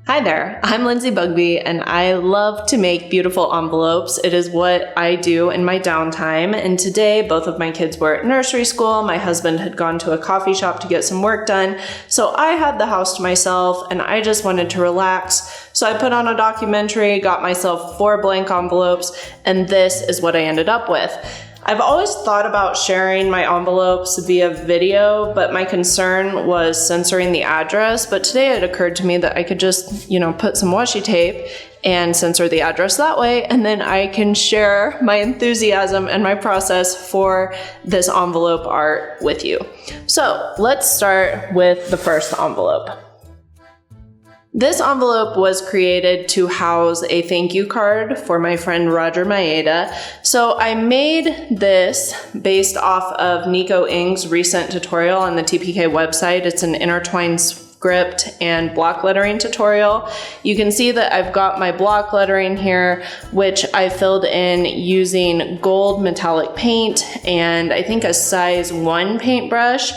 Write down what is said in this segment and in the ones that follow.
Hi there, I'm Lindsay Bugby and I love to make beautiful envelopes. It is what I do in my downtime, and today both of my kids were at nursery school. My husband had gone to a coffee shop to get some work done, so I had the house to myself and I just wanted to relax. So I put on a documentary, got myself 4 blank envelopes, and this is what I ended up with. I've always thought about sharing my envelopes via video, but my concern was censoring the address. But today it occurred to me that I could just, put some washi tape and censor the address that way, and then I can share my enthusiasm and my process for this envelope art with you. So let's start with the first envelope. This envelope was created to house a thank you card for my friend Roger Maeda. So I made this based off of Nico Ng's recent tutorial on the TPK website. It's an intertwined script and block lettering tutorial. You can see that I've got my block lettering here, which I filled in using gold metallic paint and I think a size 1 paintbrush.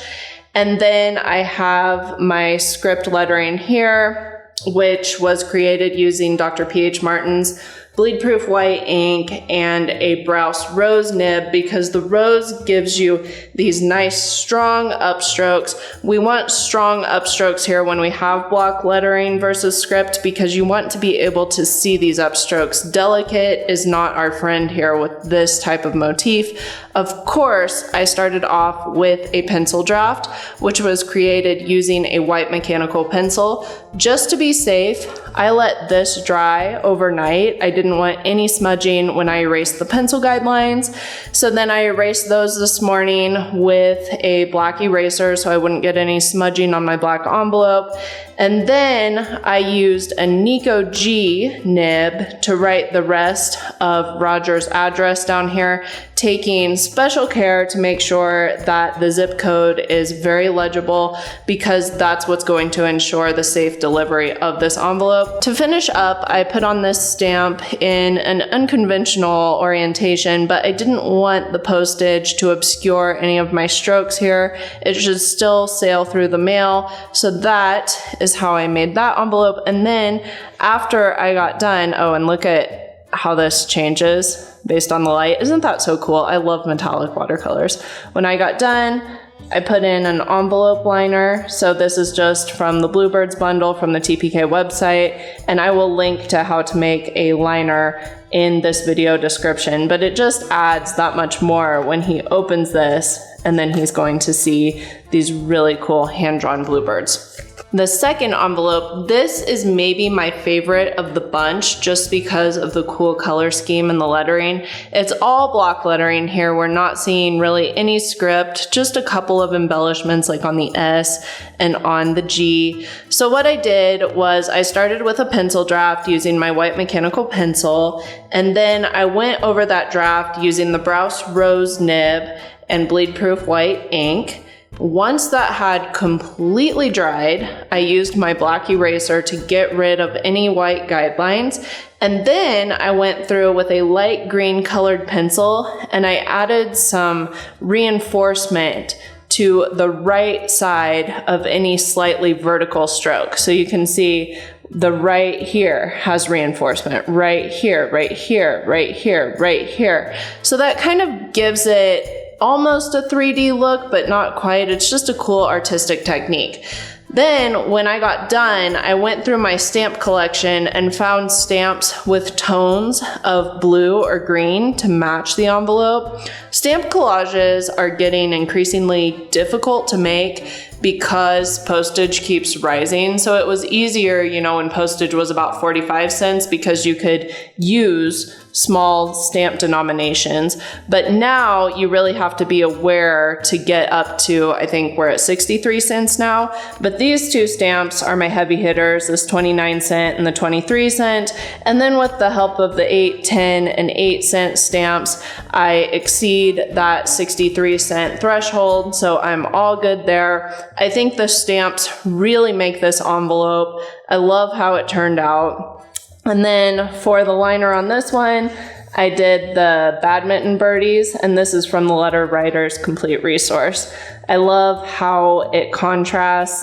And then I have my script lettering here, which was created using Dr. P.H. Martin's bleed-proof white ink and a Browse rose nib, because the rose gives you these nice strong upstrokes. We want strong upstrokes here when we have block lettering versus script, because you want to be able to see these upstrokes. Delicate is not our friend here with this type of motif. Of course, I started off with a pencil draft, which was created using a white mechanical pencil. Just to be safe, I let this dry overnight. I didn't want any smudging when I erased the pencil guidelines. So then I erased those this morning with a black eraser so I wouldn't get any smudging on my black envelope. And then I used a Nico G nib to write the rest of Roger's address down here, taking special care to make sure that the zip code is very legible, because that's what's going to ensure the safe delivery of this envelope. To finish up, I put on this stamp in an unconventional orientation, but I didn't want the postage to obscure any of my strokes here. It should still sail through the mail, so that is how I made that envelope. And then after I got done, and look at how this changes based on the light. Isn't that so cool? I love metallic watercolors. When I got done, I put in an envelope liner. So this is just from the Bluebirds bundle from the TPK website, and I will link to how to make a liner in this video description, but it just adds that much more when he opens this, and then he's going to see these really cool hand-drawn bluebirds. The second envelope, this is maybe my favorite of the bunch just because of the cool color scheme and the lettering. It's all block lettering here. We're not seeing really any script, just a couple of embellishments like on the S and on the G. So what I did was I started with a pencil draft using my white mechanical pencil, and then I went over that draft using the Browse Rose nib and bleed-proof white ink. Once that had completely dried, I used my black eraser to get rid of any white guidelines, and then I went through with a light green colored pencil and I added some reinforcement to the right side of any slightly vertical stroke. So you can see the right here has reinforcement, right here, right here, right here, right here. So that kind of gives it almost a 3D look, but not quite. It's just a cool artistic technique. Then when I got done, I went through my stamp collection and found stamps with tones of blue or green to match the envelope. Stamp collages are getting increasingly difficult to make because postage keeps rising. So it was easier, when postage was about 45 cents, because you could use small stamp denominations. But now you really have to be aware to get up to, I think we're at 63 cents now. But these two stamps are my heavy hitters, this 29 cent and the 23 cent. And then with the help of the 8, 10, and 8 cent stamps, I exceed that 63 cent threshold. So I'm all good there. I think the stamps really make this envelope. I love how it turned out. And then for the liner on this one, I did the badminton birdies, and this is from the Letter Writer's Complete Resource. I love how it contrasts,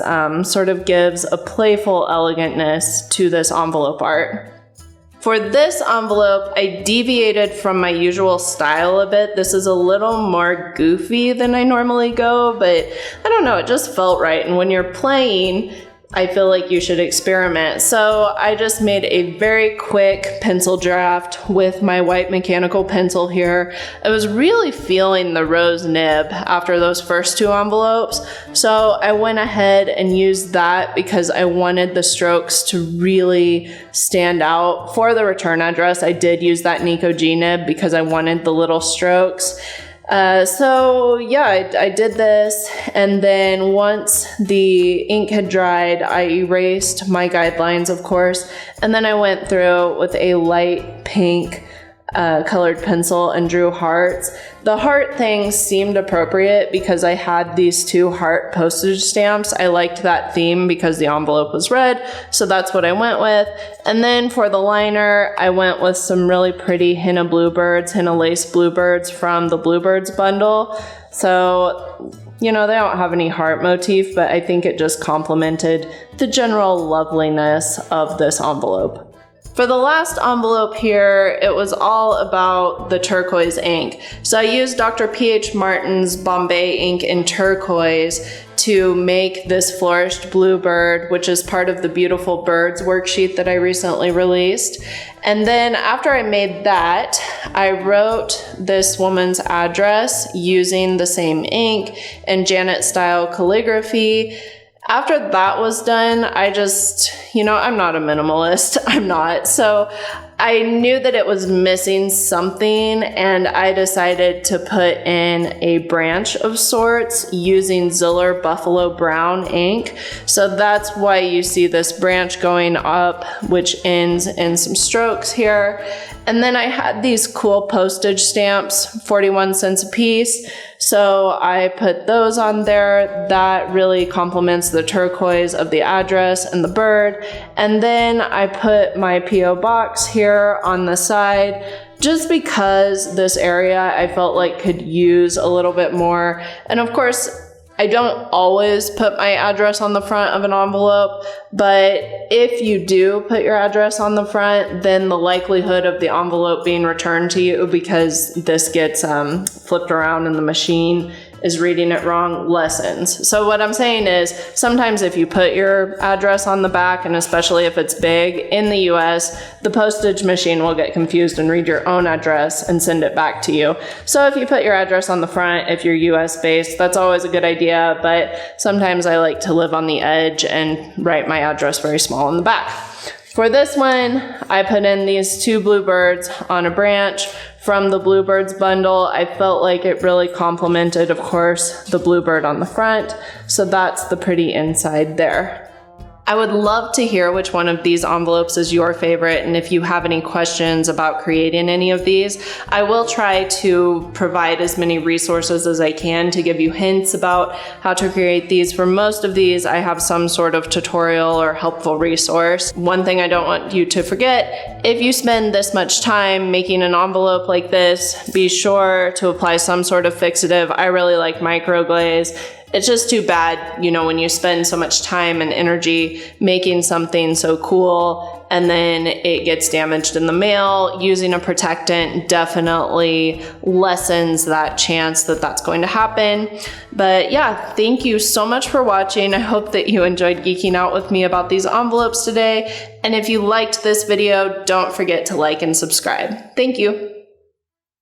sort of gives a playful elegantness to this envelope art. For this envelope, I deviated from my usual style a bit. This is a little more goofy than I normally go, but I don't know, it just felt right. And when you're playing, I feel like you should experiment. So I just made a very quick pencil draft with my white mechanical pencil here. I was really feeling the rose nib after those first two envelopes. So I went ahead and used that because I wanted the strokes to really stand out. For the return address, I did use that Nico G nib because I wanted the little strokes. I did this, and then once the ink had dried, I erased my guidelines, of course, and then I went through with a light pink colored pencil and drew hearts. The heart thing seemed appropriate because I had these two heart postage stamps. I liked that theme because the envelope was red, so that's what I went with. And then for the liner, I went with some really pretty henna lace bluebirds from the Bluebirds bundle. So, they don't have any heart motif, but I think it just complemented the general loveliness of this envelope. For the last envelope here, it was all about the turquoise ink. So I used Dr. P.H. Martin's Bombay ink in turquoise to make this flourished bluebird, which is part of the Beautiful Birds worksheet that I recently released. And then after I made that, I wrote this woman's address using the same ink and Janet style calligraphy. After that was done, I just, I'm not a minimalist. I'm not. So I knew that it was missing something, and I decided to put in a branch of sorts using Ziller Buffalo Brown ink. So that's why you see this branch going up, which ends in some strokes here. And then I had these cool postage stamps, 41 cents a piece. So I put those on there. That really complements the turquoise of the address and the bird. And then I put my P.O. box here on the side, just because this area I felt like could use a little bit more. And of course, I don't always put my address on the front of an envelope, but if you do put your address on the front, then the likelihood of the envelope being returned to you because this gets flipped around in the machine is reading it wrong lessens. So what I'm saying is sometimes if you put your address on the back, and especially if it's big in the US, the postage machine will get confused and read your own address and send it back to you. So if you put your address on the front, if you're US based, that's always a good idea, but sometimes I like to live on the edge and write my address very small on the back. For this one, I put in these two bluebirds on a branch from the Bluebirds bundle. I felt like it really complemented, of course, the bluebird on the front. So that's the pretty inside there. I would love to hear which one of these envelopes is your favorite, and if you have any questions about creating any of these. I will try to provide as many resources as I can to give you hints about how to create these. For most of these, I have some sort of tutorial or helpful resource. One thing I don't want you to forget, if you spend this much time making an envelope like this, be sure to apply some sort of fixative. I really like microglaze. It's just too bad, when you spend so much time and energy making something so cool and then it gets damaged in the mail. Using a protectant definitely lessens that chance that that's going to happen. But yeah, thank you so much for watching. I hope that you enjoyed geeking out with me about these envelopes today. And if you liked this video, don't forget to like and subscribe. Thank you.